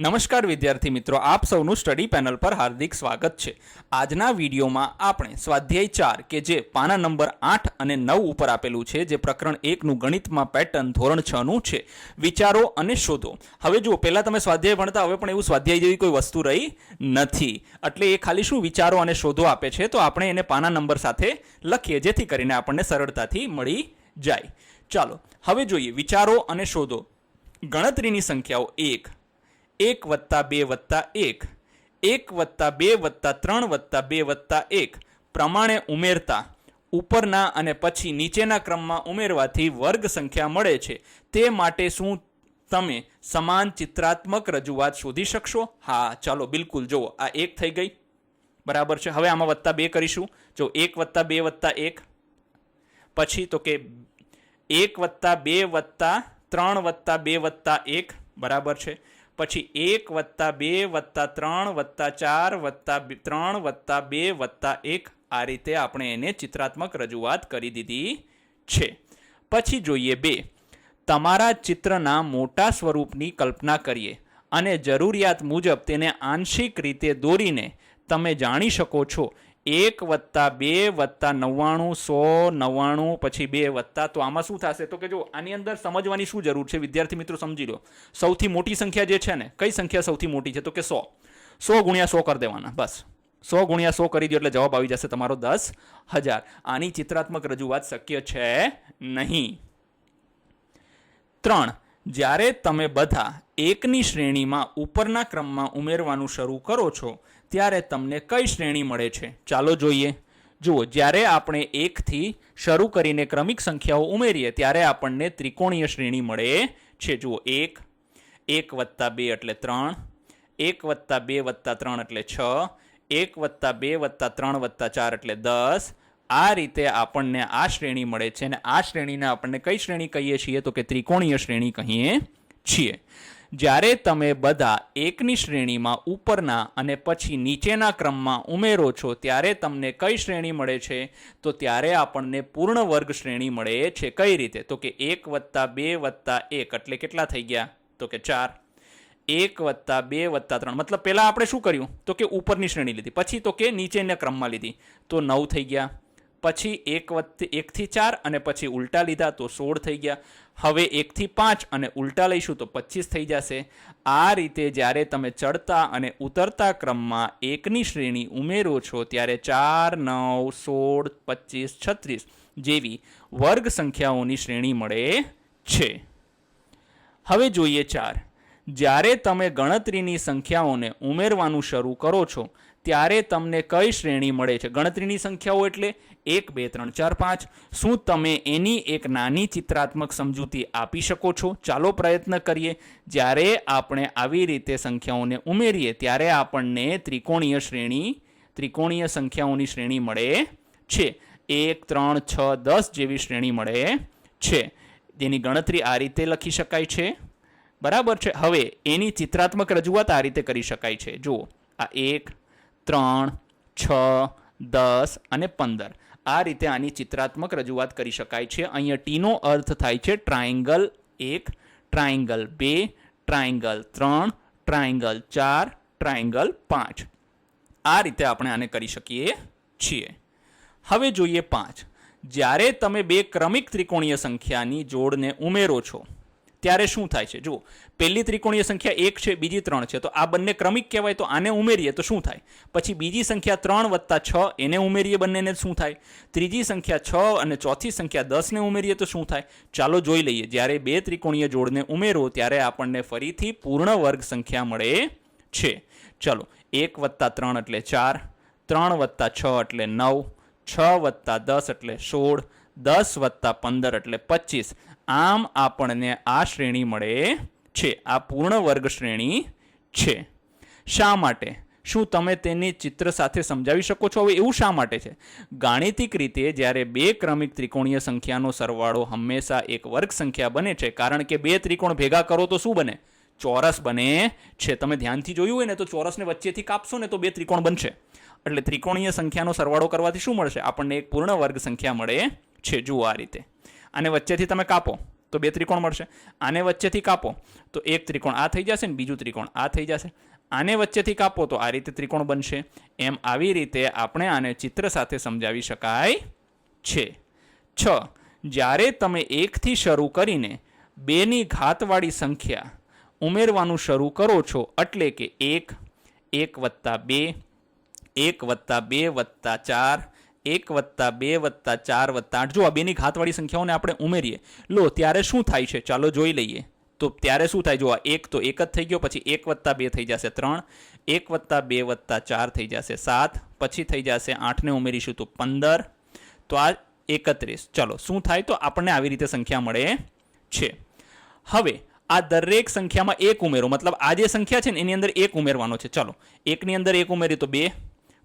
નમસ્કાર વિદ્યાર્થી મિત્રો, આપ સૌનું સ્ટડી પેનલ પર હાર્દિક સ્વાગત છે। આજના વિડીયોમાં આપણે સ્વાધ્યાય 4 કે જે પાના નંબર 8 અને 9 ઉપર આપેલું છે, જે પ્રકરણ 1નું ગણિતમાં પેટર્ન ધોરણ 6નું છે, વિચારો અને શોધો। હવે જુઓ, પહેલા તમે સ્વાધ્યાય ભણતા, હવે પણ એવું સ્વાધ્યાય જેવી કોઈ વસ્તુ રહી નથી, એટલે એ ખાલી શું વિચારો અને શોધો આપે છે, તો આપણે એને પાના નંબર સાથે લખીએ જેથી કરીને આપણને સરળતાથી મળી જાય। ચાલો હવે જોઈએ વિચારો અને શોધો। ગણતરીની સંખ્યાઓ 1 1+2+1 1+2+3+2+1 પ્રમાણે ઉમેરતા ઉપરના અને પછી નીચેના ક્રમમાં ઉમેરવાથી વર્ગ સંખ્યા મળે છે, તે માટે શું તમે સમાન ચિત્રાત્મક રજૂઆત શોધી શકશો? હા, ચાલો બિલકુલ, જુઓ આ 1 થઈ ગઈ, બરાબર છે। હવે આમાં +2 કરીશું, જો 1+2+1 પછી તો કે 1+2+3+2+1 બરાબર છે। પછી 1+2+3+4+3+2+1 આ રીતે આપણે એને ચિત્રાત્મક રજૂઆત કરી દીધી છે। પછી જોઈએ 2, તમારા ચિત્રના મોટા સ્વરૂપની કલ્પના કરીએ અને જરૂરિયાત મુજબ તેને આંશિક રીતે દોરીને તમે જાણી શકો છો 1+2+99 પછી 2 તો આમાં શું થશે? તો કે જો આની અંદર સમજવાની શું જરૂર છે વિદ્યાર્થી મિત્રો, સમજી લો। સૌથી મોટી સંખ્યા જે છે ને, કઈ સંખ્યા સૌથી મોટી છે? તો કે 100 × 100 કરી દેવાના, બસ 100 × 100 કરી દો એટલે જવાબ આવી જશે તમારો 10,000। આની ચિત્રાત્મક રજૂઆત શક્ય છે નહીં। 3, જ્યારે તમે બધા એકની શ્રેણીમાં ઉપરના ક્રમમાં ઉમેરવાનું શરૂ કરો છો ત્યારે તમને કઈ શ્રેણી મળે છે? ચાલો જોઈએ। જુઓ, જ્યારે આપણે 1 થી શરૂ કરીને ક્રમિક સંખ્યાઓ ઉમેરીએ ત્યારે આપણને ત્રિકોણીય શ્રેણી મળે છે। જુઓ, 1 1+2 એટલે 3, 1+2+3 એટલે 6, 1+2+3+4 એટલે 10। આ રીતે આપણને આ શ્રેણી મળે છે, અને આ શ્રેણીને આપણને કઈ શ્રેણી કહીએ છીએ? તો કે ત્રિકોણીય શ્રેણી કહીએ છીએ। જ્યારે તમે બધા એકની શ્રેણીમાં ઉપરના અને પછી નીચેના ક્રમમાં ઉમેરો છો ત્યારે તમને કઈ શ્રેણી મળે છે? તો ત્યારે આપણને પૂર્ણ વર્ગ શ્રેણી મળે છે। કઈ રીતે? તો કે 1+2+1 એટલે કેટલા થઈ ગયા? તો કે 4, 1+2+3 મતલબ પહેલા આપણે શું કર્યું? તો કે ઉપરની શ્રેણી લીધી, પછી તો કે નીચેના ક્રમમાં લીધી તો 9 થઈ ગયા, પછી 1 થી 4 અને પછી ઉલટા લીધા તો 16 થઈ ગયા, હવે 1 થી 5 અને ઉલટા લઈશું તો 25 થઈ જશે। આ રીતે જ્યારે તમે ચડતા અને ઉતરતા ક્રમમાં એકની શ્રેણી ઉમેરો છો ત્યારે 4, 9, 16, 25, 36 જેવી વર્ગ સંખ્યાઓની શ્રેણી મળે છે। હવે જોઈએ 4, જ્યારે તમે ગણતરીની સંખ્યાઓને ઉમેરવાનું શરૂ કરો છો ત્યારે તમને કઈ શ્રેણી મળે છે? ગણતરીની સંખ્યાઓ એટલે 1, 2, 3, 4, 5। શું તમે એની એક નાની ચિત્રાત્મક સમજૂતી આપી શકો છો? ચાલો પ્રયત્ન કરીએ। જ્યારે આપણે આવી રીતે સંખ્યાઓને ઉમેરીએ ત્યારે આપણને ત્રિકોણીય સંખ્યાઓની શ્રેણી મળે છે। 1, 3, 6, 10 જેવી શ્રેણી મળે છે, જેની ગણતરી આ રીતે લખી શકાય છે, બરાબર છે। હવે એની ચિત્રાત્મક રજૂઆત આ રીતે કરી શકાય છે। જુઓ, આ 1, 3, 6, 10 અને 15 આ રીતે આની ચિત્રાત્મક રજૂઆત કરી શકાય છે। અહીંયા ટીનો અર્થ થાય છે triangle 1, triangle 2, triangle 3, triangle 4, triangle 5 આ રીતે આપણે આને કરી શકીએ છીએ। હવે જોઈએ 5, જ્યારે તમે બે ક્રમિક ત્રિકોણીય સંખ્યાની જોડને ઉમેરો છો ત્યારે શું થાય છે? જુઓ, પહેલી ત્રિકોણીય સંખ્યા 1 છે, બીજી 3 છે, તો આ બંને ક્રમિક કહેવાય, તો આને ઉમેરીએ તો શું થાય? પછી બીજી સંખ્યા 3+6 એને ઉમેરીએ, બંનેને શું થાય? ત્રીજી સંખ્યા 6 અને ચોથી સંખ્યા 10 ને ઉમેરીએ તો શું થાય? ચાલો જોઈ લઈએ। જ્યારે બે ત્રિકોણીય જોડને ઉમેરો ત્યારે આપણને ફરીથી પૂર્ણ વર્ગ સંખ્યા મળે છે। ચલો, 1+3 એટલે 4, 3+6 એટલે 9, 6+10 એટલે 16, 10+15 એટલે 25। આમ આપણને આ શ્રેણી મળે છે, આ પૂર્ણ વર્ગ શ્રેણી છે। શા માટે? શું તમે તેની ચિત્ર સાથે સમજાવી શકો છો? હવે એવું શા માટે છે? ગાણિતિક રીતે જ્યારે બે ક્રમિક ત્રિકોણીય સંખ્યાનો સરવાળો હંમેશા એક વર્ગ સંખ્યા બને છે, કારણ કે બે ત્રિકોણ ભેગા કરો તો શું બને? ચોરસ બને છે। તમે ધ્યાનથી જોયું હોય ને તો ચોરસને વચ્ચેથી કાપશો ને તો બે ત્રિકોણ બનશે, એટલે ત્રિકોણીય સંખ્યાનો સરવાળો કરવાથી શું મળશે? આપણને એક પૂર્ણ વર્ગ સંખ્યા મળે છે। જુઓ, આ રીતે આને વચ્ચેથી તમે કાપો તો 2 ત્રિકોણ મળશે. આને વચ્ચેથી કાપો તો એક ત્રિકોણ આ થઈ જશે ને બીજું ત્રિકોણ આ થઈ જશે. આને વચ્ચેથી કાપો તો આ રીતે ત્રિકોણ બનશે. એમ આવી રીતે આપણે આને ચિત્ર સાથે સમજાવી શકાય છે. 6. જ્યારે તમે 1થી શરૂ કરીને 2ની ઘાતવાળી સંખ્યા ઉમેરવાનું શરૂ કરો છો, એટલે કે 1, 1 વત્તા 2, 1 વત્તા 2 વત્તા 4, 1 વત્તા 2 વત્તા 4 વત્તા 8, જો આ 2ની ઘાતવાળી સંખ્યાઓને આપણે ઉમેરીએ લો ત્યારે શું થાય છે ચાલો જોઈ લઈએ. તો ત્યારે શું થાય, જો આ 1 તો 1 જ થઈ ગયો, પછી 1 વત્તા 2 થઈ જશે 3, 1 વત્તા 2 વત્તા 4 થઈ જશે 7, પછી થઈ જશે 8ને ઉમેરીશું તો 15, તો આ 31. ચલો શું થાય, તો આપણને આવી રીતે સંખ્યા મળે છે. હવે આ દરેક સંખ્યામાં 1 ઉમેરો, મતલબ આ જે સંખ્યા છે ને એની અંદર 1 ઉમેરવાનો છે. ચલો 1ની અંદર 1 ઉમેરી તો 2,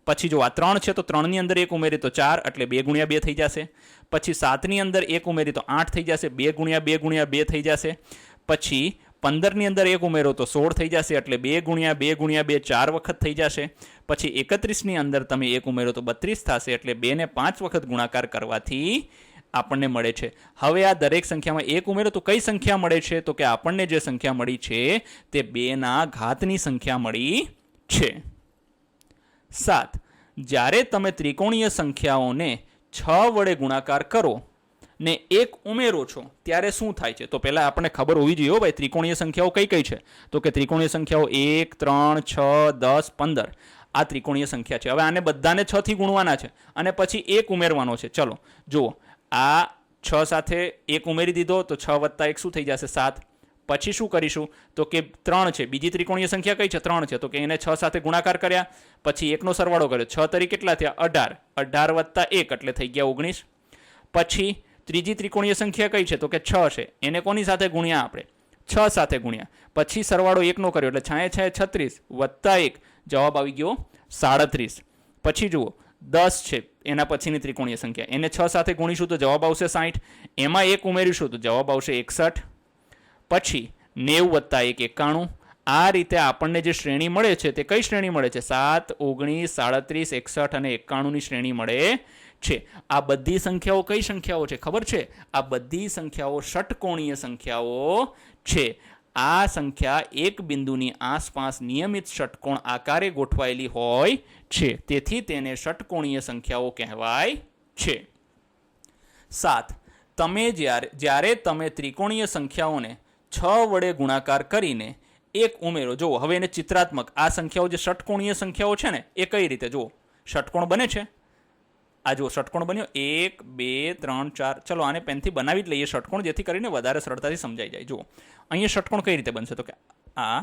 પછી જો આ 3 છે તો 3ની અંદર 1 ઉમેરી તો 4, એટલે 2 ગુણ્યા 2 થઈ જશે. પછી 7ની અંદર 1 ઉમેરી તો 8 થઈ જશે, 2 ગુણ્યા 2 ગુણ્યા 2 થઈ જશે. પછી 15ની અંદર 1 ઉમેરો તો 16 થઈ જશે, એટલે 2 ગુણ્યા 2 ગુણ્યા 2 4 વખત થઈ જશે. પછી 31ની અંદર તમે 1 ઉમેરો તો 32 થશે, એટલે 2ને 5 વખત ગુણાકાર કરવાથી આપણને મળે છે. હવે આ દરેક સંખ્યામાં 1 ઉમેરો તો કઈ સંખ્યા મળે છે, તો કે આપણને જે સંખ્યા મળી છે તે 2ના ઘાતની સંખ્યા મળી છે. 7. જ્યારે તમે ત્રિકોણીય સંખ્યાઓને 6 વડે ગુણાકાર કરો ને 1 ઉમેરો છો ત્યારે શું થાય છે, તો પહેલાં આપણને ખબર હોવી જોઈએ ભાઈ ત્રિકોણીય સંખ્યાઓ કઈ કઈ છે. તો કે ત્રિકોણીય સંખ્યાઓ 1, 3, 6, 10, 15 આ ત્રિકોણીય સંખ્યા છે. હવે આને બધાને 6 થી ગુણવાના છે અને પછી 1 ઉમેરવાનો છે. ચલો જુઓ, આ 6 સાથે 1 ઉમેરી દીધો તો 6 વત્તા 1 શું થઈ જશે 7. પછી શું કરીશું, તો કે 3 છે, બીજી ત્રિકોણીય સંખ્યા કઈ છે 3 છે, તો કે એને 6 સાથે ગુણાકાર કર્યા, પછી 1નો સરવાળો કર્યો, 6 તરી કેટલા થયા 18, 18 વત્તા 1 એટલે થઈ ગયા 19. પછી ત્રીજી ત્રિકોણીય સંખ્યા કઈ છે, તો કે 6 છે, એને કોની સાથે ગુણ્યા આપણે 6 સાથે ગુણ્યા, પછી સરવાળો 1નો કર્યો એટલે 6 6 36 વત્તા 1 જવાબ આવી ગયો 37. પછી જુઓ 10 છે, એના પછીની ત્રિકોણીય સંખ્યા, એને 6 સાથે ગુણીશું તો જવાબ આવશે 60, એમાં 1 ઉમેરીશું તો જવાબ આવશે 61. પછી 90 વત્તા 1 91. આ રીતે આપણને જે શ્રેણી મળે છે તે કઈ શ્રેણી મળે છે, 7, 19, 37, 61 અને 91ની શ્રેણી મળે છે. આ બધી સંખ્યાઓ કઈ સંખ્યાઓ છે ખબર છે, આ બધી સંખ્યાઓ ષટકોણીય સંખ્યાઓ છે. આ સંખ્યા એક બિંદુની આસપાસ નિયમિત ષટકોણ આકારે ગોઠવાયેલી હોય છે, તેથી તેને ષટકોણીય સંખ્યાઓ કહેવાય છે. 7. જ્યારે તમે ત્રિકોણીય સંખ્યાઓને 6 વડે ગુણાકાર કરીને 1 ઉમેરો, જુઓ હવે એને ચિત્રાત્મક, આ સંખ્યાઓ જે ષટકોણીય સંખ્યાઓ છે ને એ કઈ રીતે, જુઓ ષટકોણ બને છે. આ જુઓ ષટકોણ બન્યો 1, 2, 3, 4. ચલો આને પેનથી બનાવી જ લઈએ ષટકોણ, જેથી કરીને વધારે સરળતાથી સમજાઈ જાય. જુઓ અહીંયા ષટકોણ કઈ રીતે બનશે, તો કે આ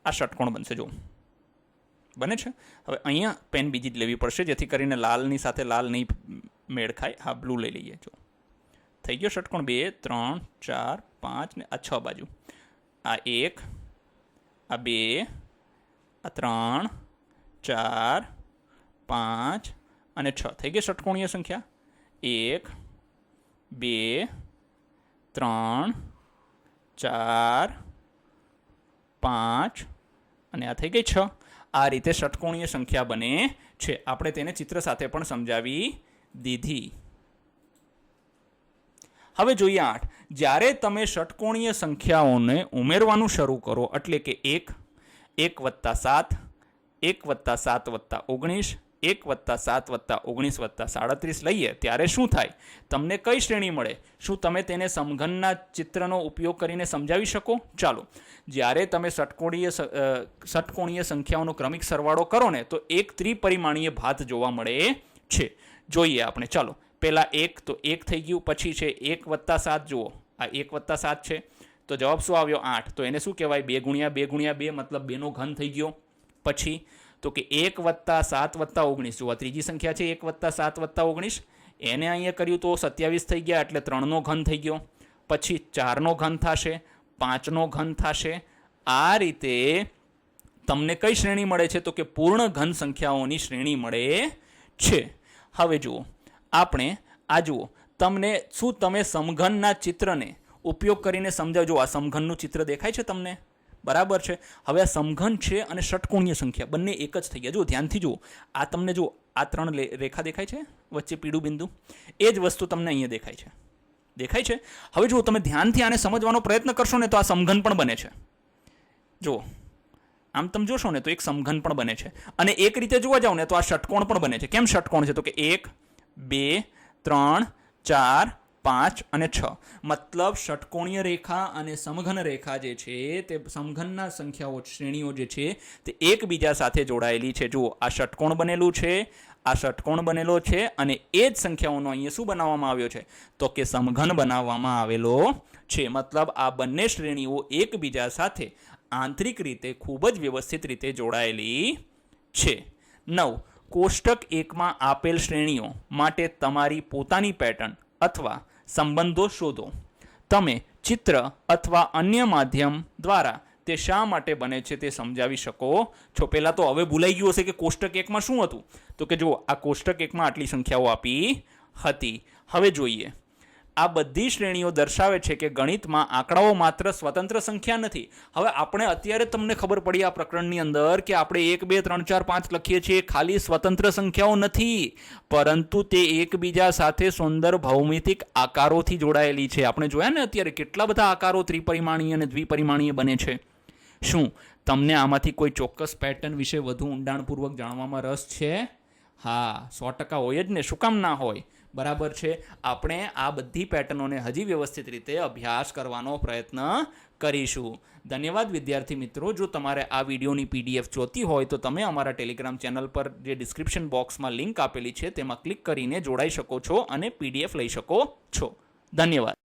ષટકોણ બનશે, જુઓ બને છે. હવે અહીંયા પેન બીજી જ લેવી પડશે, જેથી કરીને લાલની સાથે લાલ નહીં મેળ ખાય. હા બ્લુ લઈ લઈએ. જો થઈ ગયો ષટકોણ 2, 3, 4, 5 ને આ 6 બાજુ, આ 1, આ 2, આ 3, 4, 5 અને 6 થઈ ગઈ ષટકોણીય સંખ્યા. 1, 2, 3, 4, 5 અને આ થઈ ગઈ 6. આ રીતે ષટકોણીય સંખ્યા બને છે. આપણે તેને ચિત્ર સાથે પણ સમજાવી દીધી. હવે જોઈએ 8. જ્યારે તમે ષટકોણીય સંખ્યાઓને ઉમેરવાનું શરૂ કરો, એટલે કે 1, 1 વત્તા 7, 1 વત્તા 7 વત્તા 19, 1 વત્તા 7 વત્તા 19 વત્તા 37 લઈએ ત્યારે શું થાય, તમને કઈ શ્રેણી મળે? શું તમે તેને સમઘનના ચિત્રનો ઉપયોગ કરીને સમજાવી શકો? ચાલો, જ્યારે તમે ષટકોણીય સંખ્યાઓનો ક્રમિક સરવાળો કરો ને તો એક ત્રિપરિમાણીય ભાત જોવા મળે છે. જોઈએ આપણે. ચાલો પહેલા 1 તો 1 થઈ ગયું, પછી છે 1 વત્તા 7. જુઓ આ 1 વત્તા 7 છે તો જવાબ શું આવ્યો 8. તો એને શું કહેવાય 2 ગુણ્યા 2 ગુણ્યા 2 મતલબ 2નો ઘન થઈ ગયો. પછી તો કે 1 વત્તા 7 વત્તા 19. જો આ ત્રીજી સંખ્યા છે 1 વત્તા 7 વત્તા 19, એને અહીંયા કર્યું તો 27 થઈ ગયા, એટલે 3નો ઘન થઈ ગયો. પછી 4નો ઘન થશે, 5નો ઘન થશે. આ રીતે તમને કઈ શ્રેણી મળે છે, તો કે પૂર્ણ ઘન સંખ્યાઓની શ્રેણી મળે છે. હવે જુઓ આપણે આ જુઓ, શું તમે સમઘનના ચિત્રને ઉપયોગ કરીને સમજાવજો. આ સમઘનનું ચિત્ર દેખાય છે તમને? બરાબર છે. હવે આ સમઘન છે અને ષટકોણીય સંખ્યા બંને એક જ થઈ ગયા. જુઓ ધ્યાનથી જુઓ, આ તમને જુઓ આ 3 રેખા દેખાય છે વચ્ચે પીળું બિંદુ, એ જ વસ્તુ તમને અહીંયા દેખાય છે. દેખાય છે? હવે જો તમે ધ્યાનથી આને સમજવાનો પ્રયત્ન કરશો ને તો આ સમઘન પણ બને છે. જો આમ તમે જોશો ને તો એક સમઘન પણ બને છે, અને એક રીતે જોવા જાવ ને તો આ ષટકોણ પણ બને છે. કેમ ષટકોણ છે? તો કે 1 2 3 4 5 અને 6. મતલબ ષટકોણીય રેખા અને સમઘન રેખા જે છે તે સમઘનના સંખ્યાઓ શ્રેણીઓ જે છે તે એકબીજા સાથે જોડાયેલી છે. જુઓ આ ષટકોણ બનેલું છે, આ ષટકોણ બનેલો છે, અને એ જ સંખ્યાઓનો અહીંયા શું બનાવવામાં આવ્યો છે? તો કે સમઘન બનાવવામાં આવેલો છે. મતલબ આ બંને શ્રેણીઓ એકબીજા સાથે આંતરિક રીતે ખૂબ જ વ્યવસ્થિત રીતે જોડાયેલી છે. 9. કોષ્ટક 1માં આપેલ શ્રેણીઓ માટે તમારી પોતાની પેટર્ન અથવા સંબંધો શોધો. તમે ચિત્ર અથવા અન્ય માધ્યમ દ્વારા તે શા માટે બને છે તે સમજાવી શકો છો. પહેલાં તો હવે ભૂલાઈ ગયું હશે કે કોષ્ટક 1માં શું હતું. તો કે જુઓ આ કોષ્ટક 1માં આટલી સંખ્યાઓ આપી હતી. હવે જોઈએ, આ બધી શ્રેણીઓ દર્શાવે છે કે ગણિતમાં આંકડાઓ માત્ર સ્વતંત્ર સંખ્યા નથી. હવે આપણે અત્યારે તમને ખબર પડી આ પ્રકરણની અંદર કે આપણે 1 2 3 4 5 લખીએ છીએ ખાલી સ્વતંત્ર સંખ્યાઓ નથી, પરંતુ તે એકબીજા સાથે સુંદર ભૌમિતિક આકારોથી જોડાયેલી છે. આપણે જોયા ને અત્યારે કેટલા બધા આકારો ત્રિપરિમાણીય અને દ્વિપરિમાણીય બને છે. શું તમને આમાંથી કોઈ ચોક્કસ પેટર્ન વિશે વધુ ઊંડાણપૂર્વક જાણવામાં રસ છે? હા, 100% હોય જ ને. શું કામ ના હોય? બરાબર છે. આપણે આ બધી પેટર્નોને હજી વ્યવસ્થિત રીતે અભ્યાસ કરવાનો પ્રયત્ન કરીશું. ધન્યવાદ વિદ્યાર્થી મિત્રો. જો તમારે આ વિડીયોની PDF જોતી હોય તો તમે અમારા ટેલિગ્રામ ચેનલ પર જે ડિસ્ક્રિપ્શન બોક્સમાં લિંક આપેલી છે તેમાં ક્લિક કરીને જોડાઈ શકો છો અને PDF લઈ શકો છો. ધન્યવાદ.